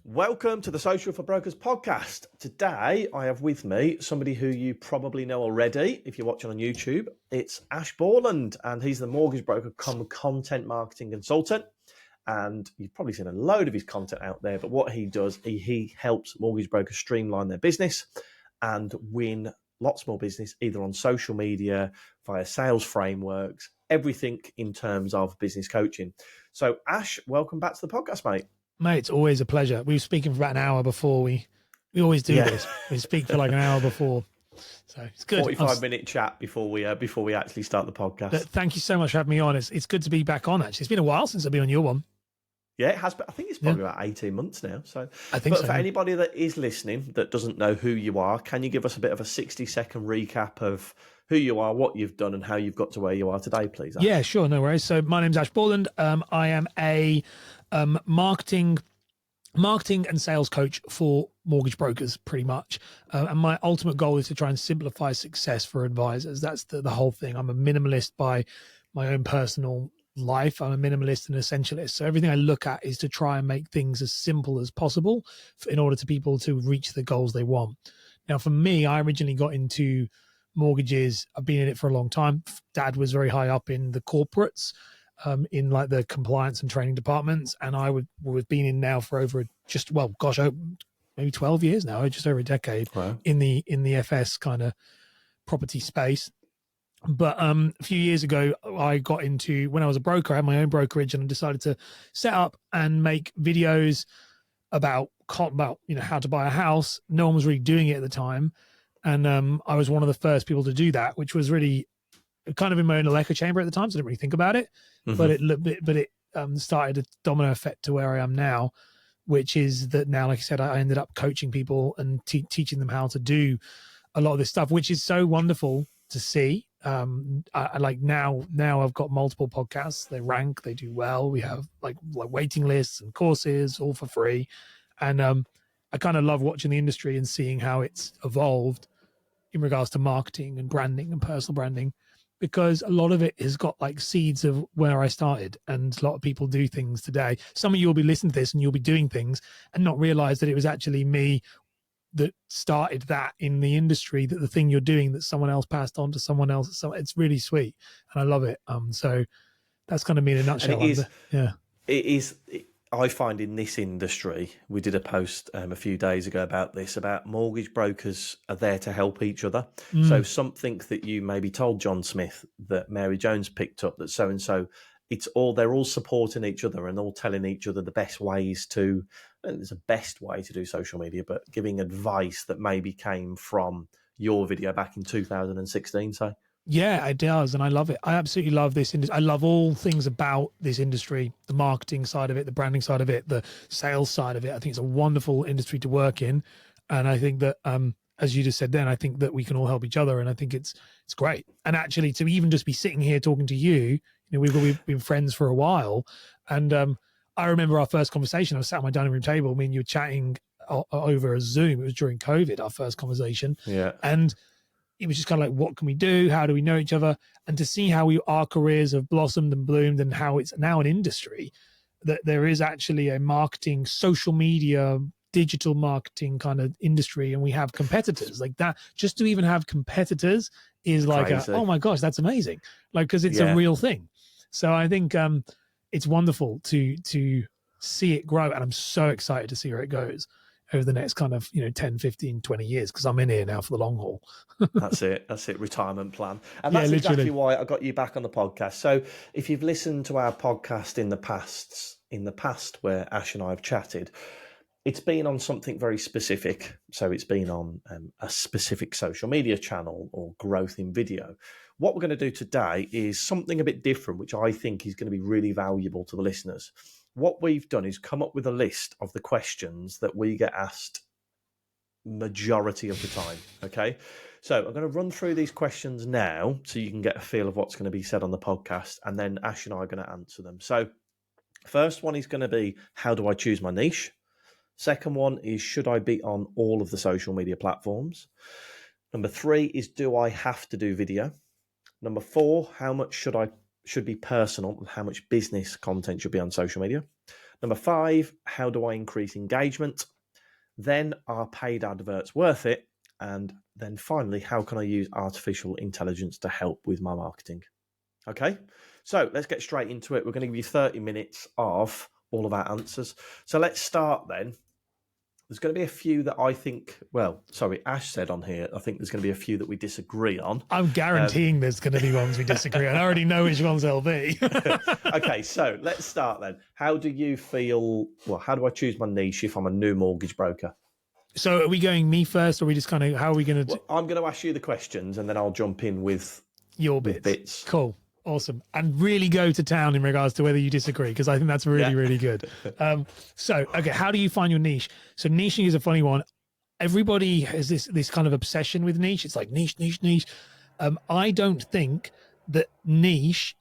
Welcome to the Social for Brokers podcast. Today, I have with me somebody who you probably know already if you're watching on YouTube. It's Ash Borland, and he's the mortgage broker come content marketing consultant. And you've probably seen a load of his content out there, but what he does, he helps mortgage brokers streamline their business and win lots more business, either on social media, via sales frameworks, everything in terms of business coaching. So, Ash, welcome back to the podcast, mate. Mate, it's always a pleasure. We were speaking for about an hour before we always do this. We speak for like an hour before. So it's good. 45-minute chat before we actually start the podcast. But thank you so much for having me on. It's good to be back on, actually. It's been a while since I've been on your one. Yeah, it has been. I think it's probably about 18 months now. So I think but for anybody that is listening that doesn't know who you are, can you give us a bit of a 60-second recap of who you are, what you've done, and how you've got to where you are today, please? Ash? Yeah, sure. No worries. So my name's Ash Borland. I am a marketing and sales coach for mortgage brokers, pretty much. And my ultimate goal is to try and simplify success for advisors. That's the whole thing. I'm a minimalist by my own personal life. I'm a minimalist and essentialist. So everything I look at is to try and make things as simple as possible in order to people to reach the goals they want. Now, for me, I originally got into mortgages. I've been in it for a long time. Dad was very high up in the corporates, in like the compliance and training departments. And I would been in now for over maybe 12 years now, just over a decade. Wow. in the FS kind of property space. But a few years ago, I got into, when I was a broker, I had my own brokerage, and I decided to set up and make videos about how to buy a house. No one was really doing it at the time. And I was one of the first people to do that, which was really kind of in my own echo chamber at the time, so I didn't really think about it. Mm-hmm. But it started a domino effect to where I am now, which is that now, like I said, I ended up coaching people and teaching them how to do a lot of this stuff, which is so wonderful to see. I like now I've got multiple podcasts. They rank, they do well. We have like waiting lists and courses all for free. And I kind of love watching the industry and seeing how it's evolved in regards to marketing and branding and personal branding, because a lot of it has got like seeds of where I started, and a lot of people do things today. Some of you will be listening to this and you'll be doing things and not realize that it was actually me that started that in the industry, that the thing you're doing that someone else passed on to someone else. So it's really sweet and I love it. So that's kind of me in a nutshell. It is. I find in this industry, we did a post a few days ago about mortgage brokers are there to help each other. So something that you maybe told John Smith that Mary Jones picked up, that so-and-so, they're all supporting each other and all telling each other the best ways to, and there's a best way to do social media, but giving advice that maybe came from your video back in 2016, say. Yeah, it does. And I love it. I absolutely love this industry. I love all things about this industry, the marketing side of it, the branding side of it, the sales side of it. I think it's a wonderful industry to work in. And I think that, as you just said then, I think that we can all help each other. And I think it's great. And actually to even just be sitting here talking to you, we've been friends for a while. And I remember our first conversation. I was sat at my dining room table. Me and you were chatting over a Zoom. It was during COVID, our first conversation. Yeah. And it was just kind of like, what can we do? How do we know each other? And to see how our careers have blossomed and bloomed, and how it's now an industry, that there is actually a marketing, social media, digital marketing kind of industry, and we have competitors like that. Just to even have competitors is like, oh my gosh, that's amazing. Like, because it's a real thing. So I think it's wonderful to see it grow, and I'm so excited to see where it goes over the next kind of 10, 15, 20 years, because I'm in here now for the long haul. That's it, retirement plan. And that's exactly why I got you back on the podcast. So if you've listened to our podcast in the past where Ash and I have chatted, it's been on something very specific. So it's been on a specific social media channel or growth in video. What we're going to do today is something a bit different, which I think is going to be really valuable to the listeners. What we've done is come up with a list of the questions that we get asked majority of the time, okay? So I'm going to run through these questions now so you can get a feel of what's going to be said on the podcast, and then Ash and I are going to answer them. So first one is going to be, how do I choose my niche? Second one is, should I be on all of the social media platforms? Number 3 is, do I have to do video? Number 4, how much should be personal and how much business content should be on social media? Number 5, how do I increase engagement? Then, are paid adverts worth it? And then finally, how can I use artificial intelligence to help with my marketing? Okay, so let's get straight into it. We're going to give you 30 minutes of all of our answers. So let's start then. There's going to be a few that I think, Ash said on here, I think there's going to be a few that we disagree on. I'm guaranteeing there's going to be ones we disagree on. I already know which ones they'll be. Okay, so let's start then. How do you feel, how do I choose my niche if I'm a new mortgage broker? So are we going me first, or are we just kind of, how are we going to... I'm going to ask you the questions and then I'll jump in with your bits. Cool. Awesome. And really go to town in regards to whether you disagree, because I think that's really, really good. Okay, how do you find your niche? So niching is a funny one. Everybody has this kind of obsession with niche. It's like niche. I don't think that niche,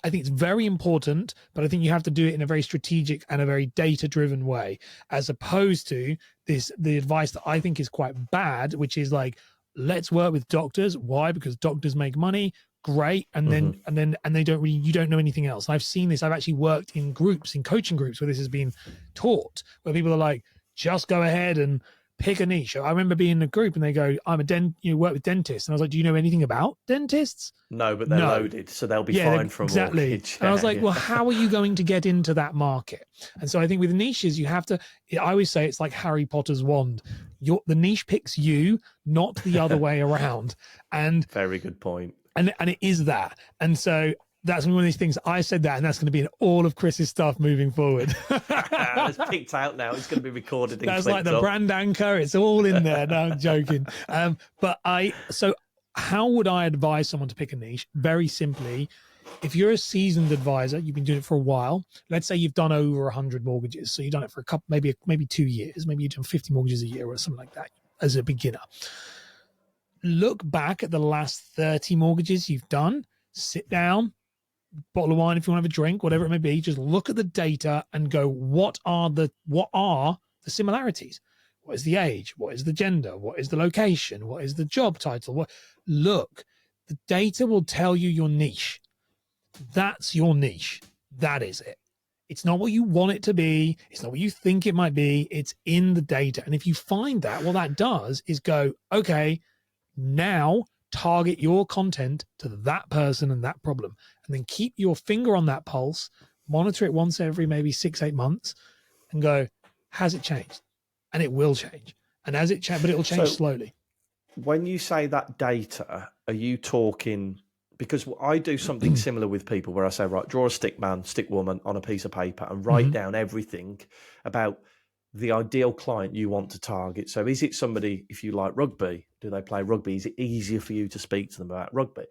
I think it's very important, but I think you have to do it in a very strategic and a very data-driven way, as opposed to the advice that I think is quite bad, which is like, let's work with doctors. Why? Because doctors make money. Great. And then they don't really, you don't know anything else. I've seen this. I've actually worked in groups, in coaching groups, where this has been taught, where people are like, just go ahead and pick a niche. I remember being in a group and they go, you work with dentists. And I was like, do you know anything about dentists? No, but they're loaded, so they'll be fine for a mortgage. And I was like, well, how are you going to get into that market? And so I think with niches, you have to, I always say it's like Harry Potter's wand. The niche picks you, not the other way around. And very good point. And it is that. And so that's one of these things. I said that, and that's going to be in all of Chris's stuff moving forward. It's picked out now. It's going to be recorded. That's like the brand anchor. It's all in there. No, I'm joking. So how would I advise someone to pick a niche? Very simply, if you're a seasoned advisor, you've been doing it for a while. Let's say you've done over 100 mortgages. So you've done it for a couple, maybe 2 years. Maybe you've done 50 mortgages a year or something like that as a beginner. Look back at the last 30 mortgages you've done, sit down, bottle of wine if you want to have a drink, whatever it may be, just look at the data and go, what are the similarities? What is the age? What is the gender? What is the location? What is the job title? Look, the data will tell you your niche. That's your niche. That is it. It's not what you want it to be. It's not what you think it might be. It's in the data. And if you find that, what that does is go, okay, now target your content to that person and that problem, and then keep your finger on that pulse, monitor it once every maybe 6-8 months and go, has it changed? And it will change. And as it change, but it will change slowly. When you say that data, are you talking, because I do something similar with people where I say, right, draw a stick man, stick woman on a piece of paper and write down everything about the ideal client you want to target. So is it somebody, if you like rugby, do they play rugby? Is it easier for you to speak to them about rugby?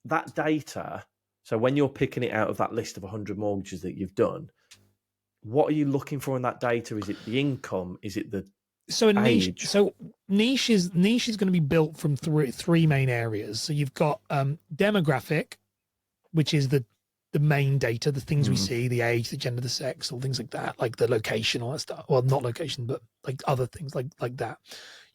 That data, so when you're picking it out of that list of 100 mortgages that you've done, what are you looking for in that data? Is it the income? Is it the age? Niche is going to be built from three main areas. So you've got demographic, which is the main data, the things we see, the age, the gender, the sex, all things like that, like the location, all that stuff. Well, not location, but like other things like that.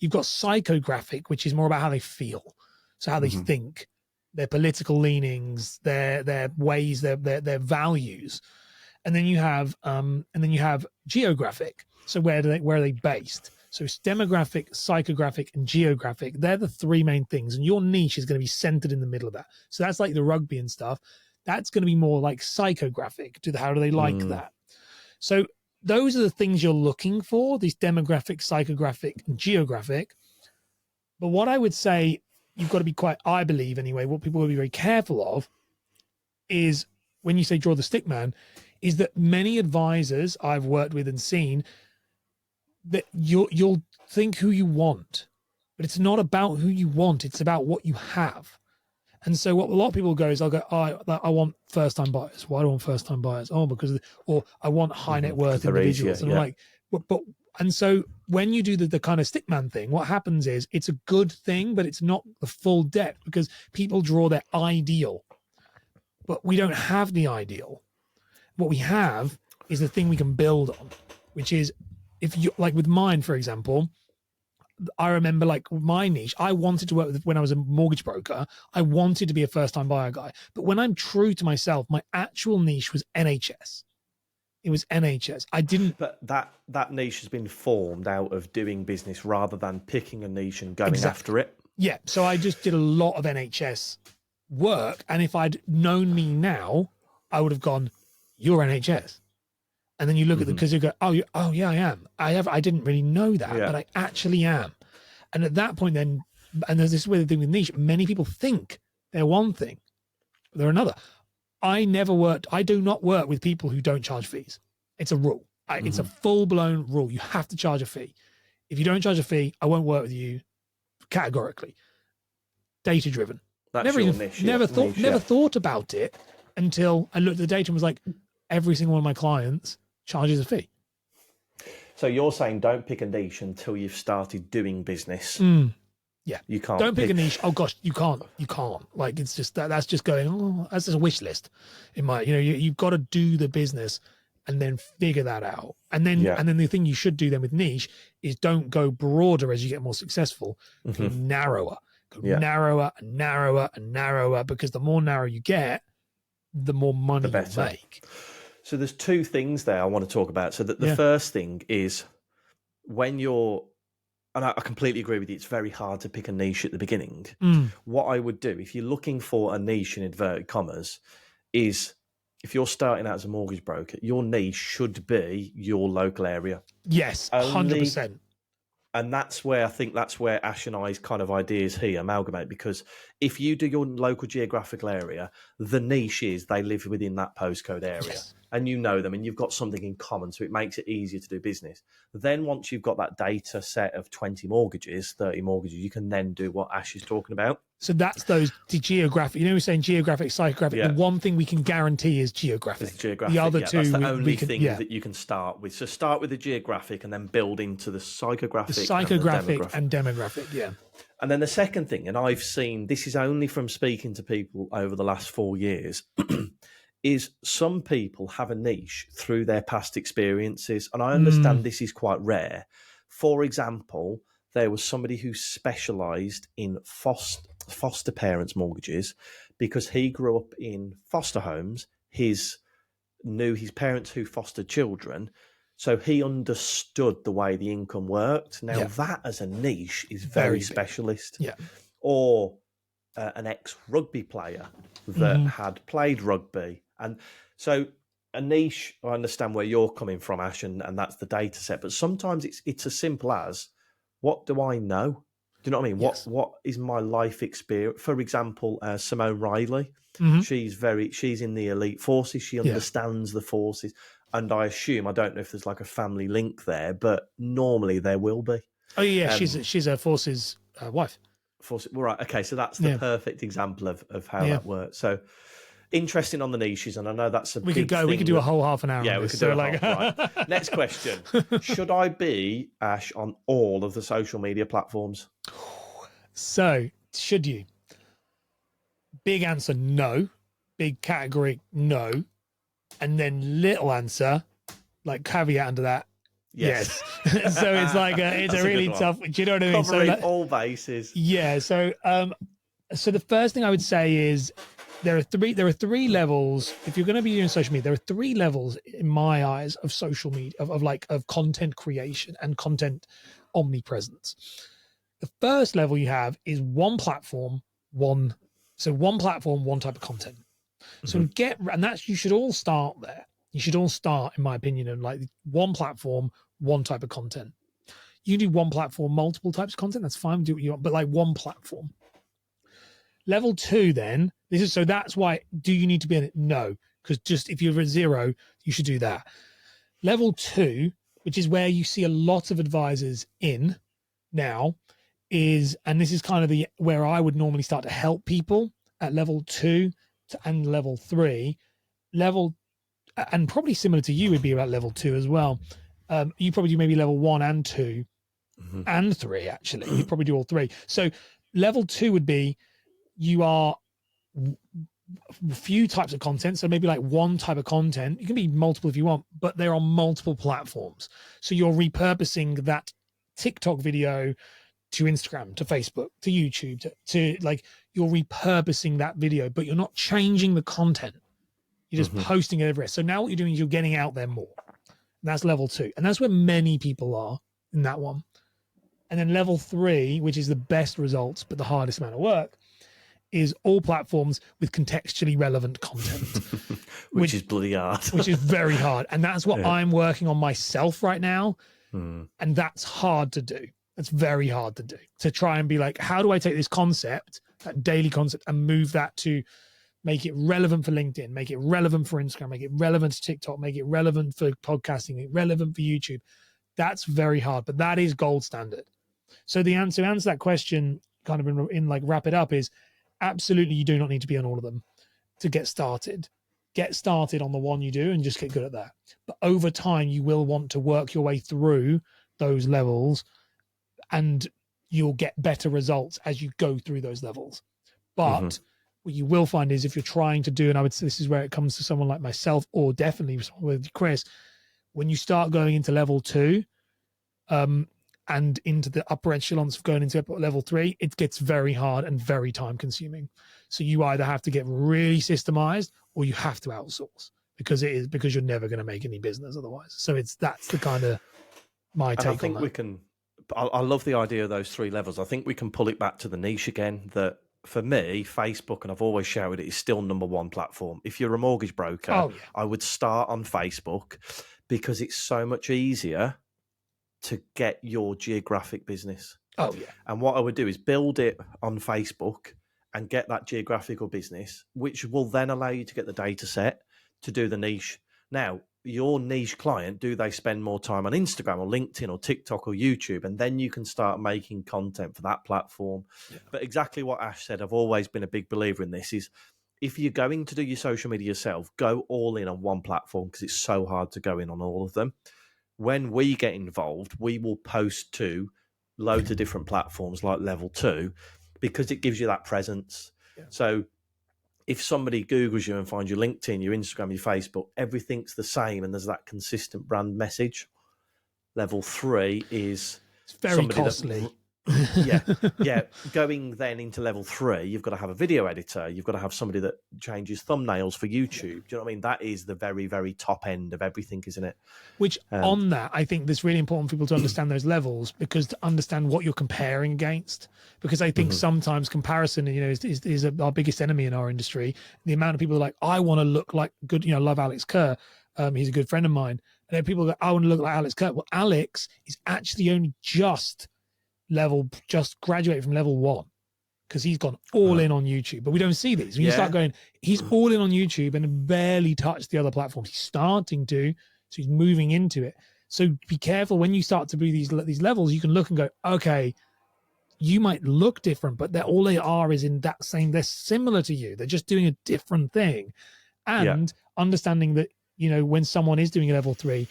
You've got psychographic, which is more about how they feel. So how they think, their political leanings, their ways, their values. And then you have geographic. So where are they based? So it's demographic, psychographic, and geographic. They're the three main things. And your niche is going to be centered in the middle of that. So that's like the rugby and stuff. That's going to be more like psychographic. How do they like that? So those are the things you're looking for, these demographic, psychographic, and geographic. But what I would say you've got to be I believe anyway, what people will be very careful of is when you say draw the stick man, is that many advisors I've worked with and seen that you'll think who you want, but it's not about who you want. It's about what you have. And so what a lot of people go is I want first-time buyers. Why do I want first-time buyers? Oh, or I want high net worth individuals. And I'm like, and so when you do the kind of stickman thing, what happens is it's a good thing, but it's not the full depth because people draw their ideal, but we don't have the ideal. What we have is the thing we can build on, which is if you like with mine, for example, I remember like my niche, I wanted to work with, when I was a mortgage broker, I wanted to be a first time buyer guy. But when I'm true to myself, my actual niche was NHS. It was NHS. I didn't. But that niche has been formed out of doing business rather than picking a niche and going after it. Yeah. So I just did a lot of NHS work. And if I'd known me now, I would have gone, you're NHS. And then you look at them because you go, oh yeah, I am. I didn't really know that, but I actually am. And at that point then, and there's this weird thing with niche, many people think they're one thing, but they're another. I do not work with people who don't charge fees. It's a rule. It's a full-blown rule. You have to charge a fee. If you don't charge a fee, I won't work with you categorically. Data-driven. Never thought about it until I looked at the data and was like, every single one of my clients charges a fee. So you're saying don't pick a niche until you've started doing business. Yeah. You can't. Don't pick a niche. Oh gosh, you can't. Like, it's just that's just going, that's just a wish list. You've got to do the business and then figure that out. And then the thing you should do then with niche is don't go broader as you get more successful. Go narrower. Narrower and narrower and narrower, because the more narrow you get, the more money you make. So there's two things there I want to talk about. So the first thing is when you're, and I completely agree with you, it's very hard to pick a niche at the beginning. What I would do, if you're looking for a niche in inverted commas, is if you're starting out as a mortgage broker, your niche should be your local area. Yes, 100%. And that's where Ash and I's kind of ideas here amalgamate, because if you do your local geographical area, the niche is they live within that postcode area and you know them and you've got something in common. So it makes it easier to do business. Then once you've got that data set of 20 mortgages, 30 mortgages, you can then do what Ash is talking about. So that's the geographic, we're saying geographic, psychographic. The one thing we can guarantee is geographic. The other two, that's the only thing that you can start with. So start with the geographic and then build into the psychographic, and demographic. Yeah. And then the second thing, and I've seen, this is only from speaking to people over the last 4 years, is some people have a niche through their past experiences. And I understand this is quite rare. For example, there was somebody who specialised in foster parents' mortgages because he grew up in foster homes. Knew his parents who fostered children, so he understood the way the income worked. Now that as a niche is very specialist. Yeah. Or an ex-rugby player that had played rugby. And so a niche, I understand where you're coming from, Ash, and that's the data set. But sometimes it's as simple as, what do I know? Do you know what I mean? Yes. What is my life experience? For example, Simone Riley, she's in the elite forces. She understands the forces. And I assume, I don't know if there's like a family link there, but normally there will be. Oh yeah, she's a forces wife. Right, okay, so that's the perfect example of how that works. So interesting on the niches, and I know that's we could do a whole half an hour. Yeah, we could do a right. Next question: should I be, Ash, on all of the social media platforms? So should you? Big answer, no. Big category, no. And then little answer, like caveat under that, yes. So it's like it's a really tough. Do you know what I mean? Covering all bases. Yeah. So so the first thing I would say is there are three levels. If you're going to be doing social media, there are three levels in my eyes of social media of content creation and content omnipresence. The first level you have is one platform, one type of content. So you should all start there. You should all start, in my opinion, on like one platform, one type of content. You can do one platform, multiple types of content. That's fine. Do what you want, but like one platform. Level 2, then that's why. Do you need to be in it? No, because just if you're at 0, you should do that. Level 2, which is where you see a lot of advisors in now, and this is kind of where I would normally start to help people at level 2 and level 3. And probably similar to you would be about level 2 as well. You probably do maybe level 1 and 2 and 3, actually. You probably do all 3. So level 2 would be you are a few types of content. So maybe like one type of content. You can be multiple if you want, but they're on multiple platforms. So you're repurposing that TikTok video to Instagram, to Facebook, to YouTube, to like you're repurposing that video, but you're not changing the content. You're just posting it everywhere. So now what you're doing is you're getting out there more. And that's level 2. And that's where many people are in that one. And then level 3, which is the best results, but the hardest amount of work, is all platforms with contextually relevant content. which is bloody hard. Which is very hard. And that's what I'm working on myself right now. And that's hard to do. It's very hard to do. To try and be like, how do I take this concept, that daily concept, and move that to make it relevant for LinkedIn, make it relevant for Instagram, make it relevant to TikTok, make it relevant for podcasting, make it relevant for YouTube. That's very hard, but that is gold standard. So the answer to answer that question, kind of in like wrap it up, is absolutely you do not need to be on all of them to get started. Get started on the one you do and just get good at that. But over time, you will want to work your way through those levels, and you'll get better results as you go through those levels. But what you will find is if you're trying to do, and I would say this is where it comes to someone like myself, or definitely with Chris, when you start going into level 2 and into the upper echelons of going into level 3, it gets very hard and very time consuming. So you either have to get really systemized or you have to outsource, because you're never going to make any business otherwise. So that's the kind of my take on that. I think we can, I love the idea of those 3 levels. I think we can pull it back to the niche again, that for me, Facebook, and I've always shouted it, is still number 1 platform. If you're a mortgage broker, I would start on Facebook, because it's so much easier to get your geographic business. And what I would do is build it on Facebook and get that geographical business, which will then allow you to get the data set to do the niche. Now, your niche client, do they spend more time on Instagram or LinkedIn or TikTok or YouTube? And then you can start making content for that platform. But exactly what Ash said, I've always been a big believer in this, is if you're going to do your social media yourself, go all in on one platform, because it's so hard to go in on all of them. When we get involved, we will post to loads of different platforms like level 2, because it gives you that presence. So if somebody Googles you and finds your LinkedIn, your Instagram, your Facebook, everything's the same, and there's that consistent brand message. Level 3 is it's very costly. Going then into level 3, you've got to have a video editor. You've got to have somebody that changes thumbnails for YouTube. Do you know what I mean? That is the very, very top end of everything, isn't it? Which on that, I think it's really important for people to understand those levels, because to understand what you're comparing against. Because I think sometimes comparison, is our biggest enemy in our industry. The amount of people are like, I want to look like good, love Alex Kerr. He's a good friend of mine. And then people go, I want to look like Alex Kerr. Well, Alex is actually only just graduated from level 1, because he's gone all in on YouTube. But we don't see these. When you start going, he's all in on YouTube and barely touched the other platforms. He's starting to, so he's moving into it. So be careful when you start to do these levels. You can look and go, okay, you might look different, but all they are is in that same, they're similar to you. They're just doing a different thing. And understanding that, when someone is doing a level 3,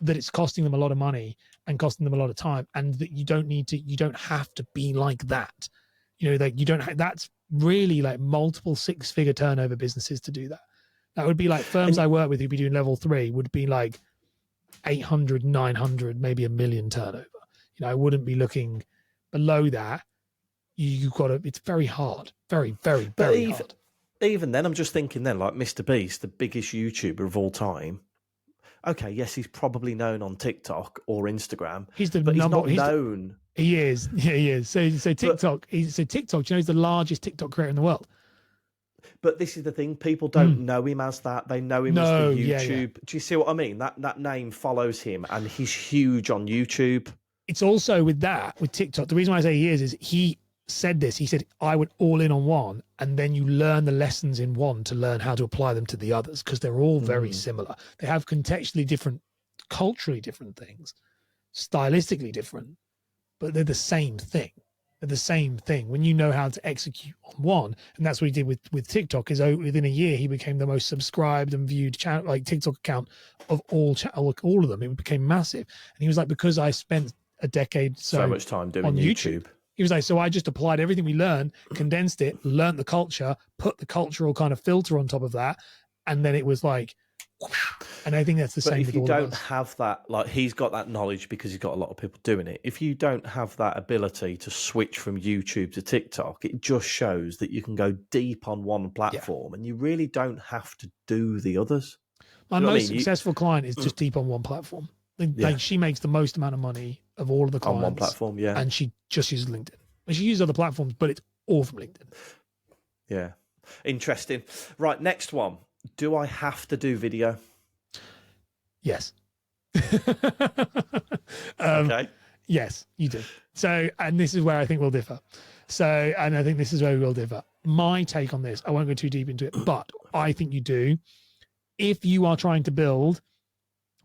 that it's costing them a lot of money and costing them a lot of time, and that you don't have to be like that. That's really like multiple 6-figure turnover businesses to do that. That would be like firms I work with who'd be doing level 3 would be like 800, 900, maybe $1 million turnover. I wouldn't be looking below that. You've got to, it's very hard. Very, very, very hard. Even then, I'm just thinking then, like Mr. Beast, the biggest YouTuber of all time. Okay, yes, he's probably known on TikTok or Instagram. He is. Yeah, he is. So TikTok, he's the largest TikTok creator in the world. But this is the thing: people don't know him as that. They know him as the YouTube. Do you see what I mean? That name follows him, and he's huge on YouTube. It's also with TikTok. The reason why I say he is he said this. He said, I would all in on one, and then you learn the lessons in one to learn how to apply them to the others, because they're all very similar. They have contextually different, culturally different things, stylistically different, but they're the same thing. They're the same thing when you know how to execute on one. And that's what he did with TikTok. Is within a year he became the most subscribed and viewed TikTok account of all of them. It became massive. And he was like, because I spent a decade so much time doing on YouTube. He was like, so I just applied everything we learned, condensed it, learned the culture, put the cultural kind of filter on top of that. And then it was like, And I think that's the same with all of us. If you don't have that, like he's got that knowledge because he's got a lot of people doing it. If you don't have that ability to switch from YouTube to TikTok, it just shows that you can go deep on one platform and you really don't have to do the others. My most successful client is just deep on one platform. Like she makes the most amount of money of all of the clients on one platform, and she just uses LinkedIn. And she uses other platforms, but it's all from LinkedIn. Yeah, interesting. Right, next one. Do I have to do video? Yes. Okay. Yes, you do. So, and this is where I think we'll differ. So, and I think this is where we will differ. My take on this, I won't go too deep into it, but I think you do. If you are trying to build,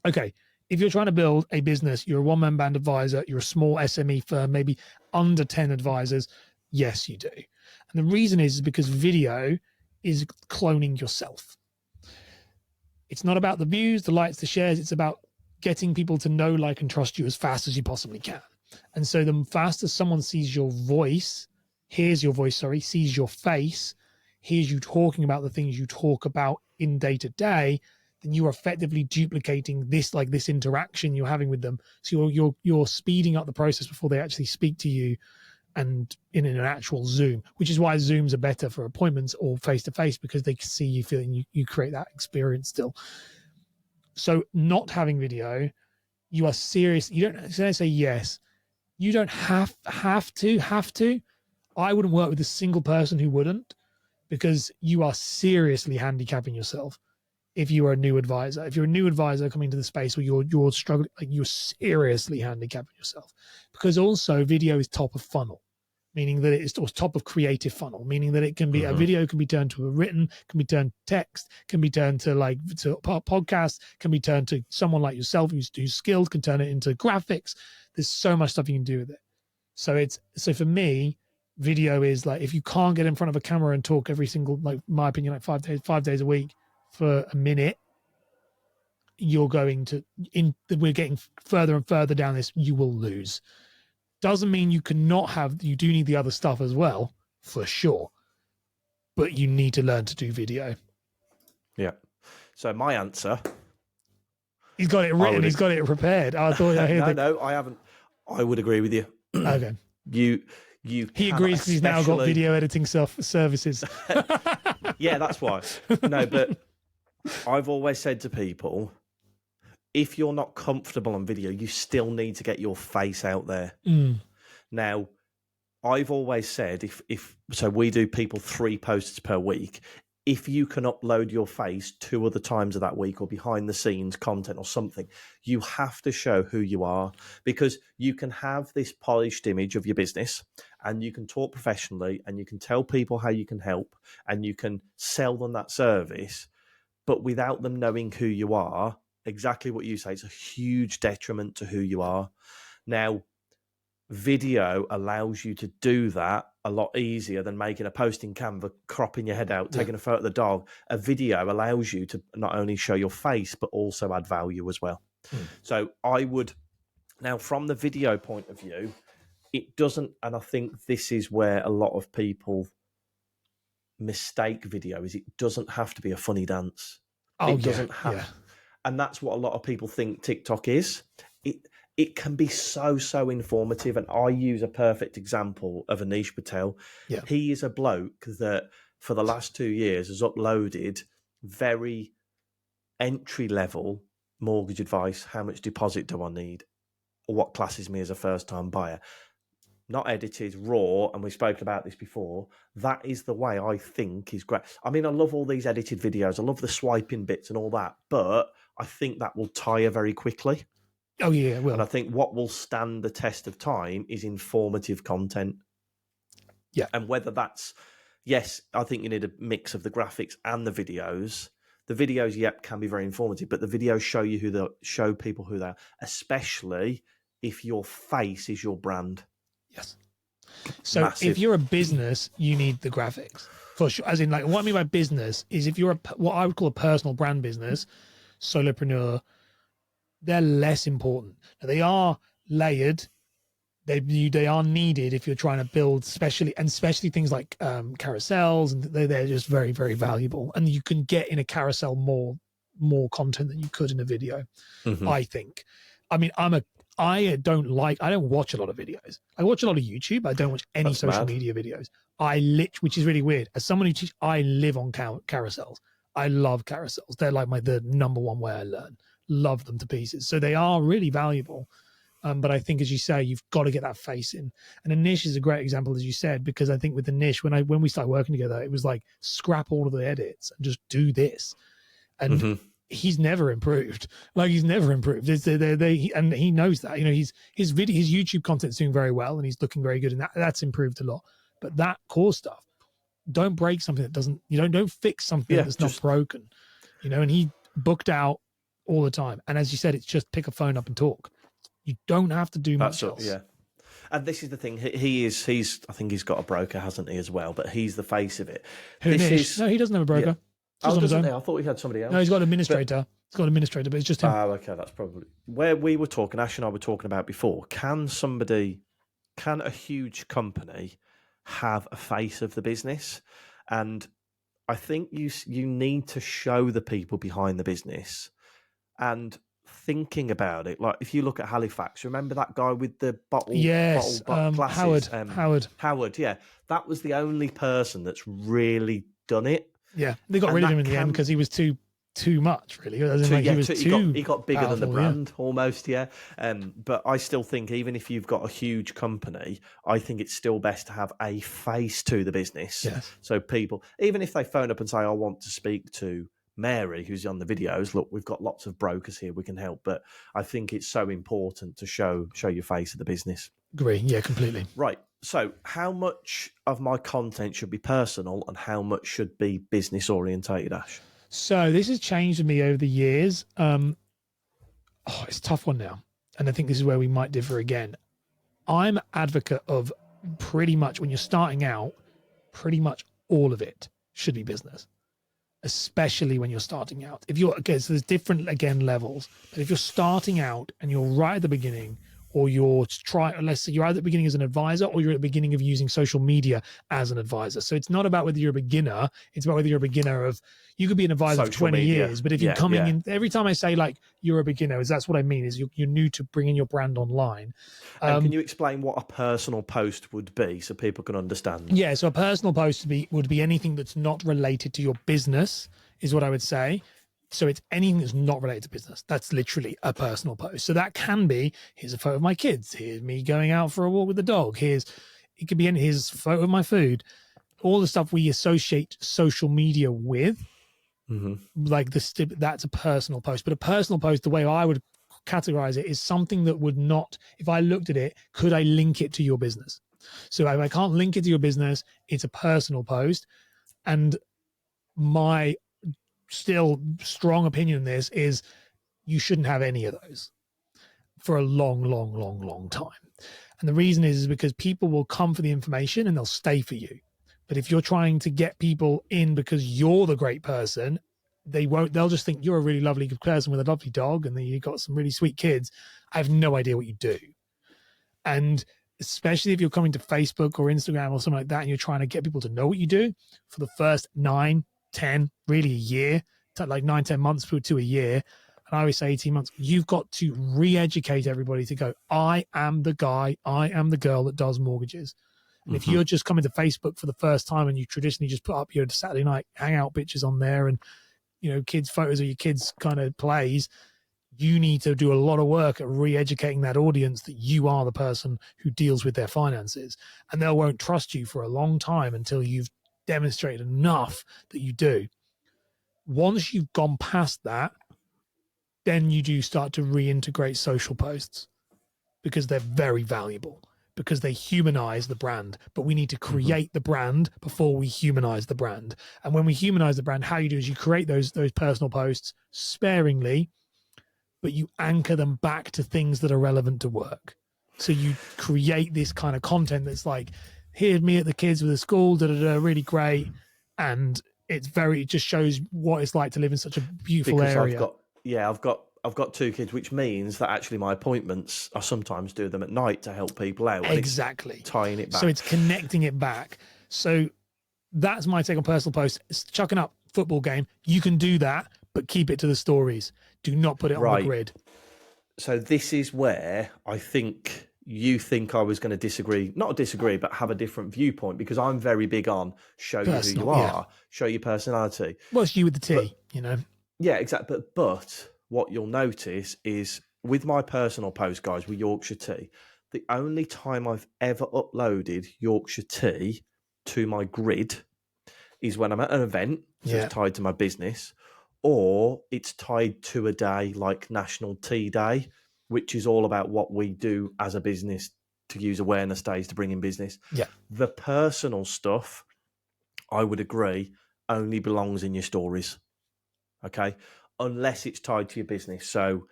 if you're trying to build a business, you're a one-man band advisor, you're a small SME firm, maybe under 10 advisors, yes, you do. And the reason is because video is cloning yourself. It's not about the views, the likes, the shares. It's about getting people to know, like, and trust you as fast as you possibly can. And so the faster someone sees your voice, hears your voice, sees your face, hears you talking about the things you talk about in day to day, then you are effectively duplicating this, like this interaction you're having with them. So you're speeding up the process before they actually speak to you, and in an actual Zoom, which is why Zooms are better for appointments or face-to-face, because they can see you feeling you create that experience still. So not having video, you are serious. You don't say yes. You don't have to. I wouldn't work with a single person who wouldn't, because you are seriously handicapping yourself. If you are a new advisor, if you're a new advisor coming to the space where you're struggling, like, you're seriously handicapping yourself, because also video is top of funnel, meaning that it's top of creative funnel, meaning that it can be a video can be turned to a written, can be turned to text, can be turned to a podcast, can be turned to someone like yourself who's skilled, can turn it into graphics. There's so much stuff you can do with it. So for me, video is like, if you can't get in front of a camera and talk every single, like, my opinion, like 5 days a week for a minute, we're getting further and further down this, you will lose. Doesn't mean you do need the other stuff as well, for sure, but you need to learn to do video. Yeah. So my answer, he's got it written, he's got it prepared. I thought no, I haven't. I would agree with you. Okay. He agrees because he's now got video editing services. Yeah, that's why. No, but I've always said to people, if you're not comfortable on video, you still need to get your face out there. Now, I've always said, if we do people 3 posts per week. If you can upload your face 2 other times of that week, or behind the scenes content or something, you have to show who you are, because you can have this polished image of your business and you can talk professionally and you can tell people how you can help and you can sell them that service, but without them knowing who you are, exactly what you say, it's a huge detriment to who you are. Now, video allows you to do that a lot easier than making a post in Canva, cropping your head out, taking a photo of the dog. A video allows you to not only show your face, but also add value as well. So I would, now from the video point of view, it doesn't, and I think this is where a lot of people mistake video, is it doesn't have to be a funny dance. It doesn't have, and that's what a lot of people think TikTok is. It can be so informative, and I use a perfect example of Anish Patel. Yeah. He is a bloke that for the last 2 years has uploaded very entry-level mortgage advice. How much deposit do I need? Or what classes me as a first-time buyer? Not edited, raw, and we've spoken about this before. That is the way I think is great. I mean, I love all these edited videos. I love the swiping bits and all that, but I think that will tire very quickly. Oh, yeah, well. And I think what will stand the test of time is informative content. Yeah. And whether that's, yes, I think you need a mix of the graphics and the videos. The videos, can be very informative, but the videos show people who they are, especially if your face is your brand. Yes. So Massive. If you're a business, you need the graphics. For sure. As in, like, what I mean by business is if you're what I would call a personal brand business, solopreneur, they're less important. Now, they are layered. They are needed if you're trying to build, especially things like carousels, and they're just very, very valuable. And you can get in a carousel more more content than you could in a video. Mm-hmm. I think. I mean, I don't watch a lot of videos. I watch a lot of YouTube. I don't watch any social media videos. Which is really weird. As someone who teaches, I live on carousels. I love carousels. They're like the number one way I learn. Love them to pieces. So they are really valuable. But I think, as you say, you've got to get that face in. And a niche is a great example, as you said, because I think with the niche, when we started working together, it was like scrap all of the edits and just do this. And he's never improved. Like, he's never improved. And he knows that. You know, his YouTube content's doing very well, and he's looking very good, and that's improved a lot. But that core stuff, don't break something that doesn't. You don't fix something that's not broken. You know, and he booked out all the time. And as you said, it's just pick a phone up and talk. You don't have to do much else. Yeah. And this is the thing. He's. I think he's got a broker, hasn't he, as well? But he's the face of it. No, he doesn't have a broker. Yeah. Doesn't he? I thought he had somebody else. No, he's got an administrator. But it's just him. Oh, okay. That's probably where we were talking. Ash and I were talking about before. Can a huge company have a face of the business? And I think you need to show the people behind the business. And thinking about it, like if you look at Halifax, remember that guy with the bottle glasses? Howard, yeah. That was the only person that's really done it. Yeah, they got rid of him in the end because he was too much, really. He got bigger than the brand, almost, yeah. But I still think, even if you've got a huge company, I think it's still best to have a face to the business. Yes. So people, even if they phone up and say, I want to speak to Mary, who's on the videos, look, we've got lots of brokers here, we can help. But I think it's so important to show your face of the business. Agree, yeah, completely. Right. So how much of my content should be personal and how much should be business orientated, Ash? So this has changed with me over the years. It's a tough one now. And I think this is where we might differ again. I'm an advocate of pretty much, when you're starting out, pretty much all of it should be business, especially when you're starting out. So there's different, again, levels. But if you're starting out and you're right at the beginning, or let's say you're either at the beginning as an advisor or you're at the beginning of using social media as an advisor. So it's not about whether you're a beginner, it's about whether you're a beginner of, you could be an advisor for 20 years, but if you're coming in, every time I say like you're a beginner, that's what I mean, is you're new to bringing your brand online. And can you explain what a personal post would be so people can understand? Yeah, so a personal post would be anything that's not related to your business, is what I would say. So it's anything that's not related to business. That's literally a personal post. So that can be, here's a photo of my kids. Here's me going out for a walk with the dog. It could be here's a photo of my food. All the stuff we associate social media with, like that's a personal post. But a personal post, the way I would categorize it, is something that would not, if I looked at it, could I link it to your business? So if I can't link it to your business, it's a personal post. And my still strong opinion on this is you shouldn't have any of those for a long time. And the reason is because people will come for the information and they'll stay for you. But if you're trying to get people in because you're the great person, they'll just think you're a really lovely person with a lovely dog and you've got some really sweet kids. I have no idea what you do. And especially if you're coming to Facebook or Instagram or something like that and you're trying to get people to know what you do, for the first 9, 10, really a year, like 9, 10 months to a year, and I always say 18 months, you've got to re-educate everybody to go, I am the guy, I am the girl that does mortgages. And if you're just coming to Facebook for the first time and you traditionally just put up your Saturday night hangout pictures on there and, you know, kids' photos of your kids' kind of plays, you need to do a lot of work at re-educating that audience that you are the person who deals with their finances. And they won't trust you for a long time until you've demonstrated enough that you do. Once you've gone past that, then you do start to reintegrate social posts because they're very valuable, because they humanize the brand. But we need to create the brand before we humanize the brand. And when we humanize the brand, how you do is you create those personal posts sparingly, but you anchor them back to things that are relevant to work. So you create this kind of content that's like, here's me at the kids with the school, really great. And it just shows what it's like to live in such a beautiful area. I've got 2 kids, which means that actually my appointments, I sometimes do them at night to help people out. Exactly. Tying it back. So it's connecting it back. So that's my take on personal posts. It's chucking up football game. You can do that, but keep it to the stories. Do not put it on the grid. So this is where I think you think I was going to disagree, not disagree, but have a different viewpoint, because I'm very big on show you who you are, show your personality. Well, it's you with the T, Yeah, exactly. But what you'll notice is with my personal post, guys, with Yorkshire Tea, the only time I've ever uploaded Yorkshire Tea to my grid is when I'm at an event, so it's tied to my business, or it's tied to a day like National Tea Day, which is all about what we do as a business to use awareness days to bring in business. Yeah. The personal stuff, I would agree, only belongs in your stories. Okay. Unless it's tied to your business. So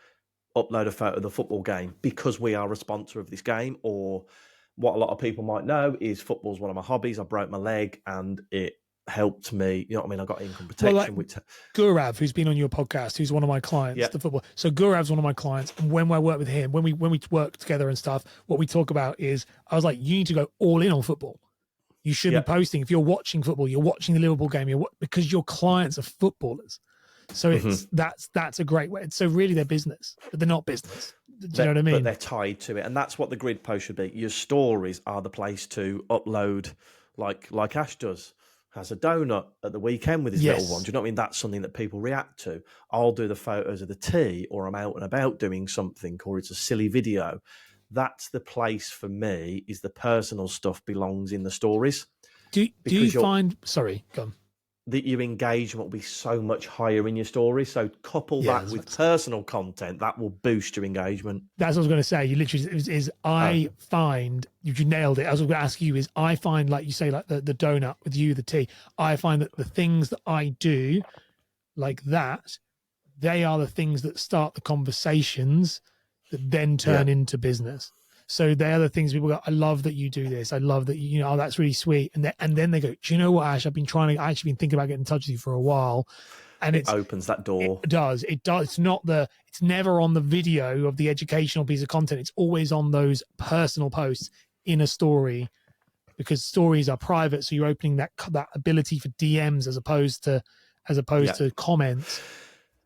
upload a photo of the football game because we are a sponsor of this game, or what a lot of people might know is football's one of my hobbies. I broke my leg and it helped me, you know what I mean? I got income protection. Well, like Gurav, who's been on your podcast, who's one of my clients, the football. So Gurav's one of my clients. And when I work with him, when we work together and stuff, what we talk about is, I was like, you need to go all in on football. You should be posting. If you're watching football, you're watching the Liverpool game, because your clients are footballers. So it's that's a great way. So really they're business, but they're not business. Do you know what I mean? But they're tied to it. And that's what the grid post should be. Your stories are the place to upload, like Ash does. Has a donut at the weekend with his little one. Do you know what I mean? That's something that people react to. I'll do the photos of the tea, or I'm out and about doing something, or it's a silly video. That's the place for me, is the personal stuff belongs in the stories. Do you find, sorry, go on. That your engagement will be so much higher in your story. So couple that with personal content, that will boost your engagement. That's what I was going to say. You literally I find, you nailed it. I was going to ask you is, I find, like you say, like the donut with you, the tea, I find that the things that I do like that, they are the things that start the conversations that then turn into business. So they're the things people go, I love that you do this. I love that oh, that's really sweet. And then they go, do you know what, Ash? I've been actually been thinking about getting in touch with you for a while. And it opens that door. It does. It's never on the video of the educational piece of content. It's always on those personal posts in a story, because stories are private. So you're opening that ability for DMs as opposed to comments.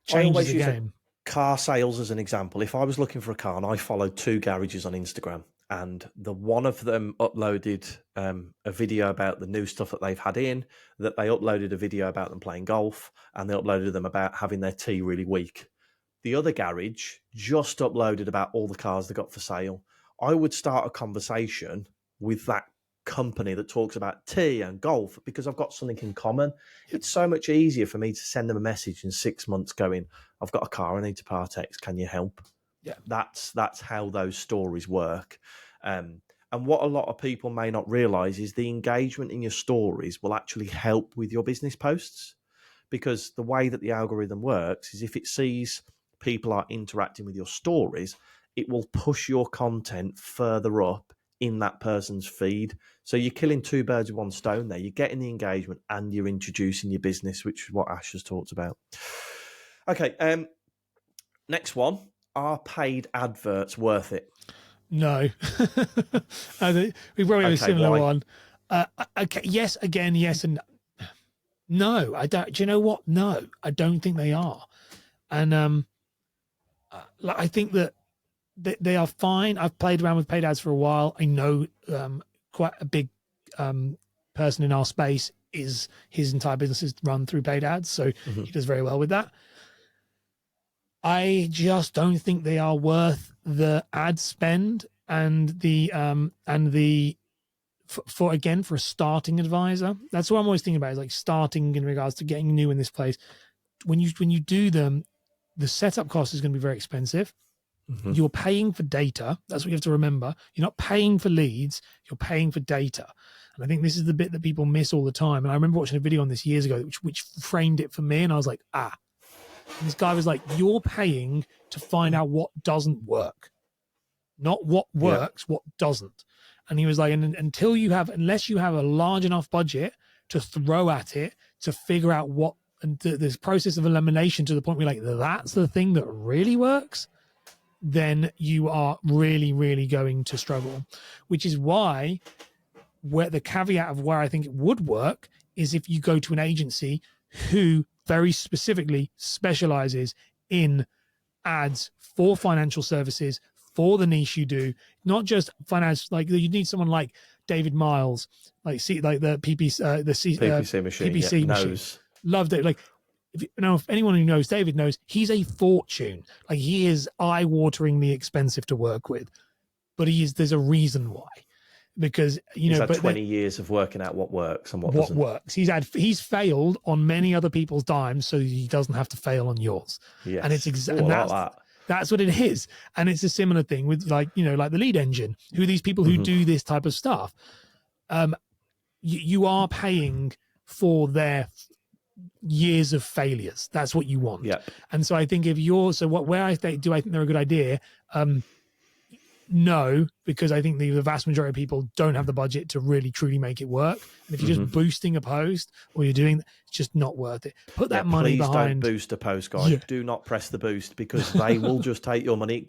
Changes the game. Car sales as an example. If I was looking for a car and I followed 2 garages on Instagram, and the one of them uploaded a video about the new stuff that they've had in, that they uploaded a video about them playing golf, and they uploaded them about having their tea really weak. The other garage just uploaded about all the cars they got for sale. I would start a conversation with that company that talks about tea and golf because I've got something in common. It's so much easier for me to send them a message in 6 months going, I've got a car I need to part X, can you help? Yeah, that's how those stories work. And what a lot of people may not realize is the engagement in your stories will actually help with your business posts, because the way that the algorithm works is if it sees people are interacting with your stories, it will push your content further up in that person's feed. So you're killing 2 birds with 1 stone there. You're getting the engagement and you're introducing your business, which is what Ash has talked about. Okay, next one. Are paid adverts worth it? No. I think we probably have a similar one. Okay, yes, again, yes, and no. I don't. Do you know what? No, I don't think they are. And I think that they are fine. I've played around with paid ads for a while. I know quite a big person in our space his entire business is run through paid ads, so he does very well with that. I just don't think they are worth the ad spend and for a starting advisor. That's what I'm always thinking about, is like starting in regards to getting new in this place. When you do them, the setup cost is going to be very expensive. You're paying for data. That's what you have to remember. You're not paying for leads. You're paying for data. And I think this is the bit that people miss all the time. And I remember watching a video on this years ago, which framed it for me. And I was like, And this guy was like, you're paying to find out what doesn't work, not what works, what doesn't. And he was like, and unless you have a large enough budget to throw at it, to figure out what, and this process of elimination to the point where you're like, that's the thing that really works, then you are really, really going to struggle. Which is why, where the caveat of where I think it would work is if you go to an agency who very specifically specializes in ads for financial services, for the niche you do, not just finance. Like you need someone like David Miles, like the PPC, PPC machine. PPC machine. Knows. Loved it. Like if anyone who knows David knows, he's a fortune. Like he is eye-wateringly expensive to work with, but there's a reason why. Because he's had 20 years of working out what works and what doesn't. Works. He's failed on many other people's dimes, so he doesn't have to fail on yours. Yes. And it's that's what it is. And it's a similar thing with like the lead engine, who these people who do this type of stuff. You are paying for their years of failures. That's what you want. Yeah. And so I think do I think they're a good idea? No, because I think the vast majority of people don't have the budget to really truly make it work. And if you're just boosting a post or you're doing, it's just not worth it. Put that money behind. Please don't boost a post, guys. Yeah. Do not press the boost, because they will just take your money.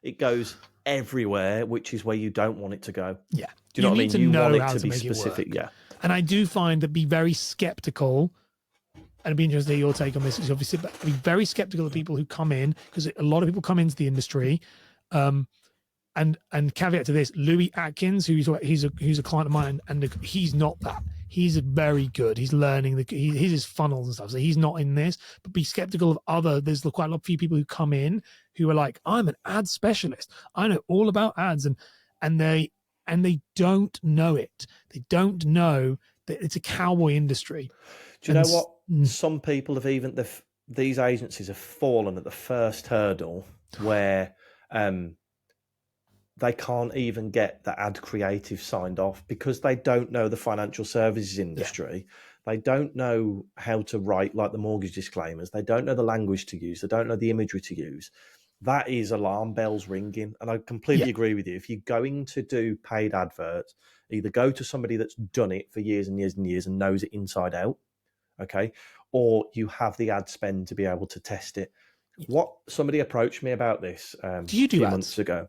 It goes everywhere, which is where you don't want it to go. Yeah. Do you know what I mean? You want it to be specific. Yeah. And I do find that be very skeptical. And it'd be interesting to hear your take on this. Is obviously, but be very skeptical of people who come in, because a lot of people come into the industry. And caveat to this, Louis Atkins, he's a client of mine, and he's not that. He's very good. He's learning his funnels and stuff. So he's not in this. But be skeptical of there's quite a few people who come in who are like, I'm an ad specialist. I know all about ads, and they don't know it. They don't know that it's a cowboy industry. Do you know what? Some people have these agencies have fallen at the first hurdle where they can't even get the ad creative signed off because they don't know the financial services industry. Yeah. They don't know how to write like the mortgage disclaimers. They don't know the language to use. They don't know the imagery to use. That is alarm bells ringing. And I completely agree with you. If you're going to do paid adverts, either go to somebody that's done it for years and years and years and knows it inside out, okay? Or you have the ad spend to be able to test it. What somebody approached me about this do you do a few ads? Months ago.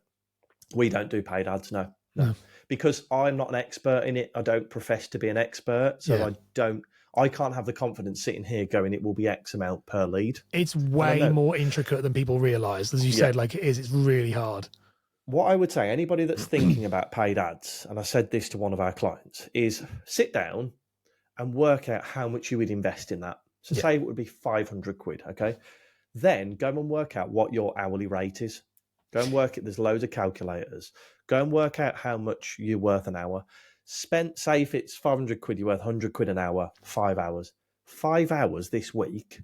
We don't do paid ads, no. Because I'm not an expert in it. I don't profess to be an expert, so I can't have the confidence sitting here going, it will be X amount per lead. It's way more intricate than people realize. As you said, like it is, it's really hard. What I would say, anybody that's thinking about paid ads, and I said this to one of our clients, is sit down and work out how much you would invest in that. So say it would be 500 quid, okay? Then go and work out what your hourly rate is. Go and work it. There's loads of calculators. Go and work out how much you're worth an hour. Say if it's 500 quid, you're worth 100 quid an hour, 5 hours. 5 hours this week,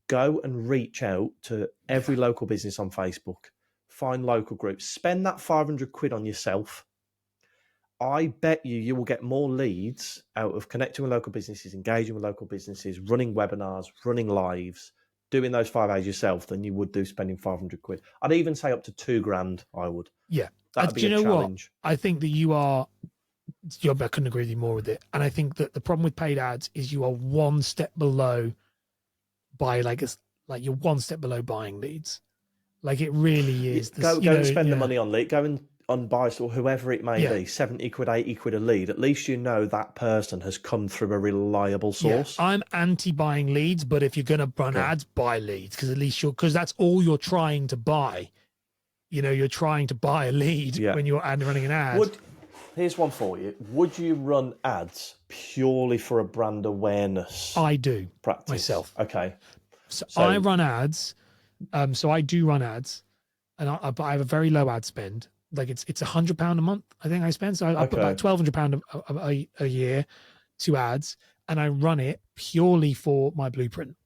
go and reach out to every local business on Facebook. Find local groups. Spend that 500 quid on yourself. I bet you will get more leads out of connecting with local businesses, engaging with local businesses, running webinars, running lives, doing those 5 hours yourself than you would do spending 500 quid. I'd even say up to $2,000. I would. Yeah. That'd be a challenge. What? I think that I couldn't agree with you more with it. And I think that the problem with paid ads is you are one step below you're one step below buying leads. Like it really is. Go and spend the money on lead. Go and on buys or whoever it may be, 70 quid, 80 quid a lead. At least you know that person has come through a reliable source. Yeah. I'm anti-buying leads, but if you're going to run ads, buy leads, because at least because that's all you're trying to buy. You're trying to buy a lead when you're running an ad. Here's one for you. Would you run ads purely for a brand awareness? I do practice myself. Okay. So I run ads. So I do run ads, and I have a very low ad spend. Like it's £100 a month, I think I spend. So I put about £1,200 a year to ads, and I run it purely for my blueprint.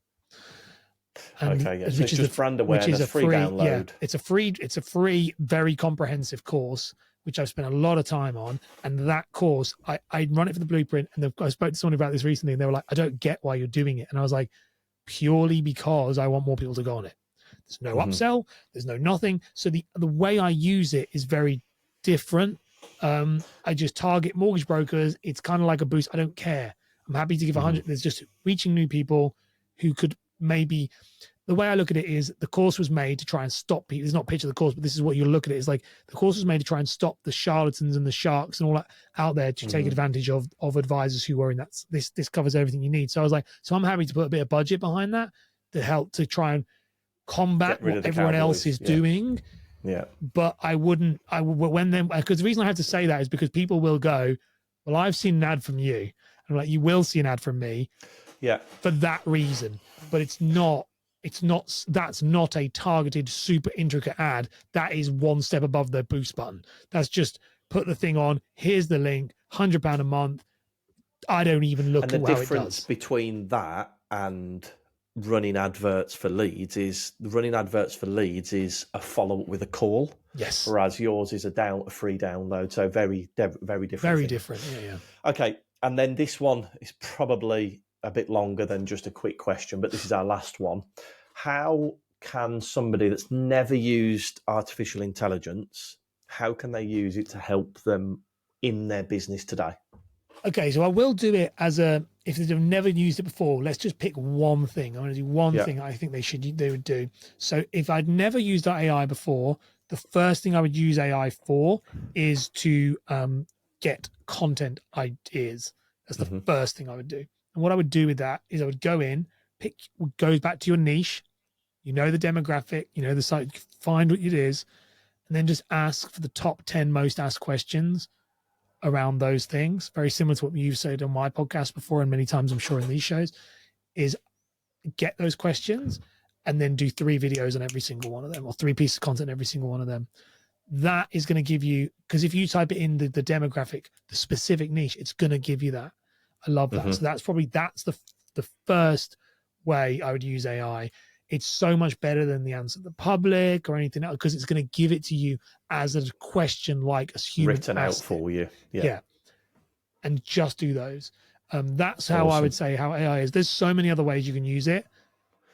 And, so it's just brand awareness, which is a free download. Yeah, it's a free, very comprehensive course, which I've spent a lot of time on. And that course, I run it for the blueprint. And I spoke to someone about this recently, and they were like, I don't get why you're doing it. And I was like, purely because I want more people to go on it. There's no upsell. There's no nothing. So the way I use it is very different. I just target mortgage brokers. It's kind of like a boost. I don't care. I'm happy to give 100. There's just reaching new people who could maybe the way I look at it is the course was made to try and stop people. It's not picture the course, but this is what you look at it. It's like the course was made to try and stop the charlatans and the sharks and all that out there to take advantage of advisors who are in that. This covers everything you need. So I was like, so I'm happy to put a bit of budget behind that to help to try and combat what everyone else is doing. Yeah. But because the reason I have to say that is because people will go, well, I've seen an ad from you. And I'm like, you will see an ad from me. Yeah. For that reason. But that's not a targeted, super intricate ad. That is one step above the boost button. That's just put the thing on. Here's the link, £100 a month. I don't even look at how it does. And the difference between that and running adverts for leads is a follow-up with a call. Yes. Whereas yours is a free download. So very, very different. Very different. Yeah. Okay. And then this one is probably a bit longer than just a quick question, but this is our last one. How can somebody that's never used artificial intelligence, how can they use it to help them in their business today? Okay, so I will do it if they've never used it before, let's just pick one thing. I'm going to do one thing I think they would do. So if I'd never used AI before, the first thing I would use AI for is to get content ideas. That's the first thing I would do. And what I would do with that is I would go in, goes back to your niche, the demographic, the site, find what it is, and then just ask for the top 10 most asked questions around those things. Very similar to what you've said on my podcast before, and many times I'm sure in these shows, is get those questions and then do 3 videos on every single one of them, or 3 pieces of content every single one of them. That is going to give you, because if you type it in the demographic, the specific niche, it's going to give you that. I love that. So that's the first way I would use AI. It's so much better than the answer to the public or anything else, because it's going to give it to you as a question, like a human written out for you. Yeah. And just do those. That's how I would say how AI is. There's so many other ways you can use it,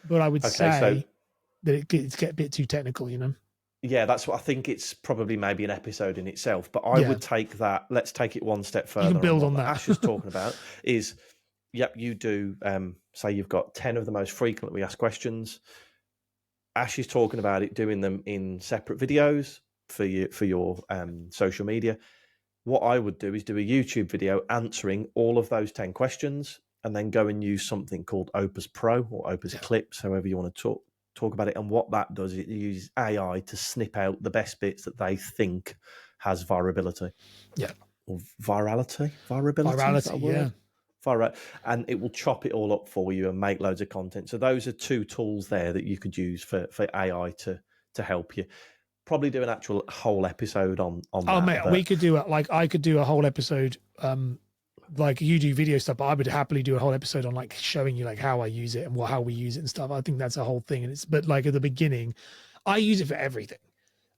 but I would say that it's get a bit too technical, Yeah, that's what I think. It's probably maybe an episode in itself, but I would take that. Let's take it one step further. You can build on that. Ash is talking about is, you do. Say you've got 10 of the most frequently asked questions. Ash is talking about it, doing them in separate videos for your social media. What I would do is do a YouTube video answering all of those 10 questions, and then go and use something called Opus Pro or Opus Clips, however you want to talk about it. And what that does is it uses AI to snip out the best bits that they think has virability. Yeah. Or virality? Virability, yeah. And it will chop it all up for you and make loads of content. So those are 2 tools there that you could use for AI to help you. Probably do an actual whole episode on that. Oh, mate, we could do I could do a whole episode, like you do video stuff, but I would happily do a whole episode on like showing you like how I use it and how we use it and stuff. I think that's a whole thing. And but like at the beginning, I use it for everything,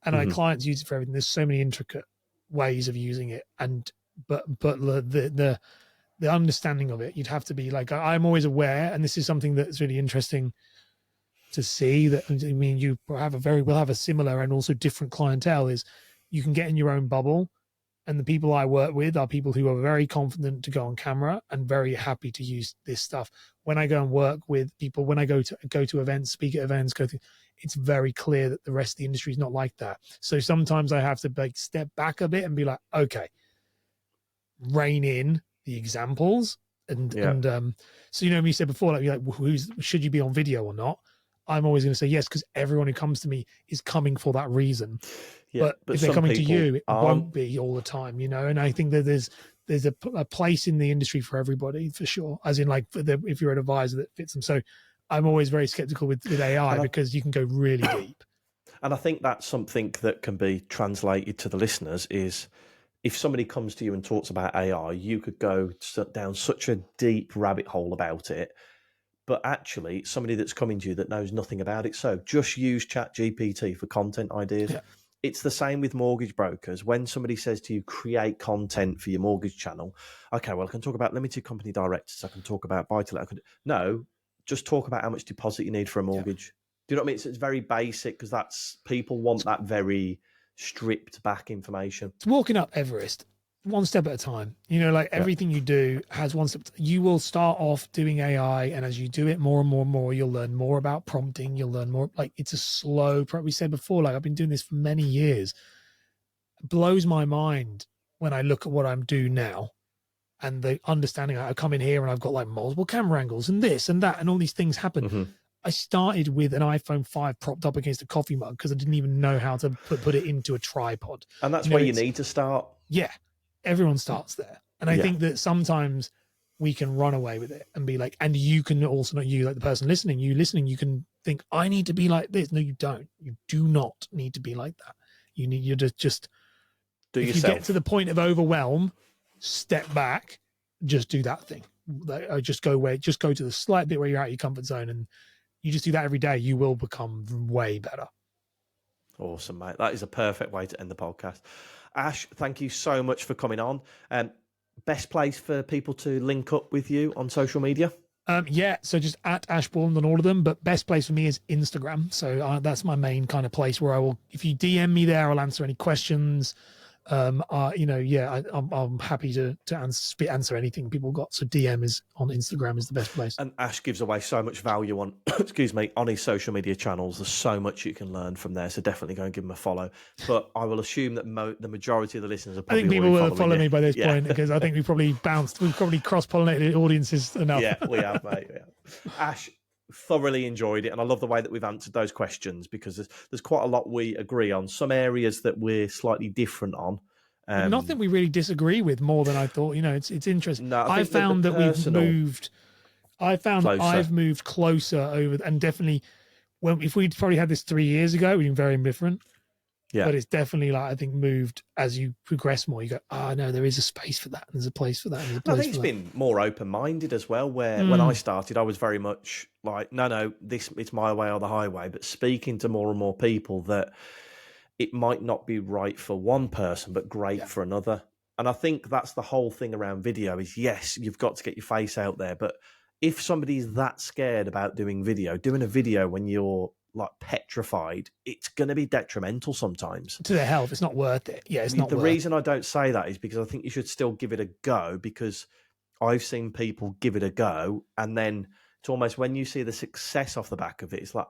and my clients use it for everything. There's so many intricate ways of using it, but the understanding of it, you'd have to be like, I'm always aware, and this is something that's really interesting to see, that, I mean, you will have a similar and also different clientele, is you can get in your own bubble. And the people I work with are people who are very confident to go on camera and very happy to use this stuff. When I go and work with people, when I go to events, speak at events, it's very clear that the rest of the industry is not like that. So sometimes I have to like step back a bit and be like, okay, rein in the examples. And so, when you said before, like should you be on video or not? I'm always going to say yes, because everyone who comes to me is coming for that reason. Yeah, but if they're coming to you, it won't be all the time, And I think that there's a place in the industry for everybody, for sure. As in, like, if you're an advisor that fits them. So I'm always very skeptical with AI because you can go really deep. And I think that's something that can be translated to the listeners is, if somebody comes to you and talks about AI, you could go down such a deep rabbit hole about it. But actually, somebody that's coming to you that knows nothing about it. So just use ChatGPT for content ideas. Yeah. It's the same with mortgage brokers. When somebody says to you, create content for your mortgage channel, okay, well, I can talk about limited company directors. I can talk about buy-to-let. No, just talk about how much deposit you need for a mortgage. Yeah. Do you know what I mean? So it's very basic, because people want that very stripped back information. It's walking up Everest. one step at a time. You know, like everything you do has one step. You will start off doing AI, and as you do it more and more and more, you'll learn more about prompting. You'll learn more. Like it's a slow. We said before, like I've been doing this for many years. It blows my mind when I look at what I'm doing now, and the understanding. I come in here and I've got like multiple camera angles and this and that, and all these things happen. Mm-hmm. I started with an iPhone 5 propped up against a coffee mug because I didn't even know how to put it into a tripod. And that's where you need to start. Yeah. Everyone starts there. And I think that sometimes we can run away with it and be like, and you can also, not you, like the person listening, you can think, I need to be like this. No, you don't. You do not need to be like that. You just do if yourself. You get to the point of overwhelm, step back, just do that thing. Just go to the slight bit where you're out of your comfort zone, and you just do that every day. You will become way better. Awesome, mate. That is a perfect way to end the podcast. Ash, thank you so much for coming on. Best place for people to link up with you on social media? So just at Ash Borland on all of them, but best place for me is Instagram. So that's my main kind of place where I will, if you DM me there, I'll answer any questions. I'm happy to answer anything people got. So DM is on Instagram is the best place. And Ash gives away so much value on, excuse me, on his social media channels. There's so much you can learn from there. So definitely go and give him a follow. But I will assume that the majority of the listeners are probably I think people will follow you. Me by this point because I think we've probably cross-pollinated audiences enough. Yeah, we have, mate. Yeah. Ash, thoroughly enjoyed it, and I love the way that we've answered those questions because there's quite a lot we agree on. Some areas that we're slightly different on. Nothing we really disagree with more than I thought. You know, it's interesting. No, I found that we've moved. I've moved closer over, and definitely, if we'd probably had this 3 years ago, we'd been very different. Yeah. But it's definitely like I think moved as you progress more. You go, no, there is a space for that. And there's a place for that. And there's a place I think it's been more open-minded as well. Where when I started, I was very much like, no, it's my way or the highway. But speaking to more and more people that it might not be right for one person, but great for another. And I think that's the whole thing around video is, yes, you've got to get your face out there. But if somebody's that scared about doing a video when you're like petrified, it's going to be detrimental sometimes. To their health, it's not worth it. Yeah, it's not The reason I don't say that is because I think you should still give it a go, because I've seen people give it a go and then it's almost when you see the success off the back of it, it's like,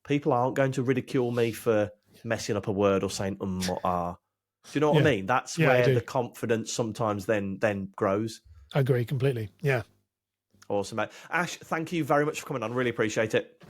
people aren't going to ridicule me for messing up a word or saying or ah. Do you know what I mean? That's where the confidence sometimes then grows. I agree completely. Yeah. Awesome, mate. Ash, thank you very much for coming on. Really appreciate it.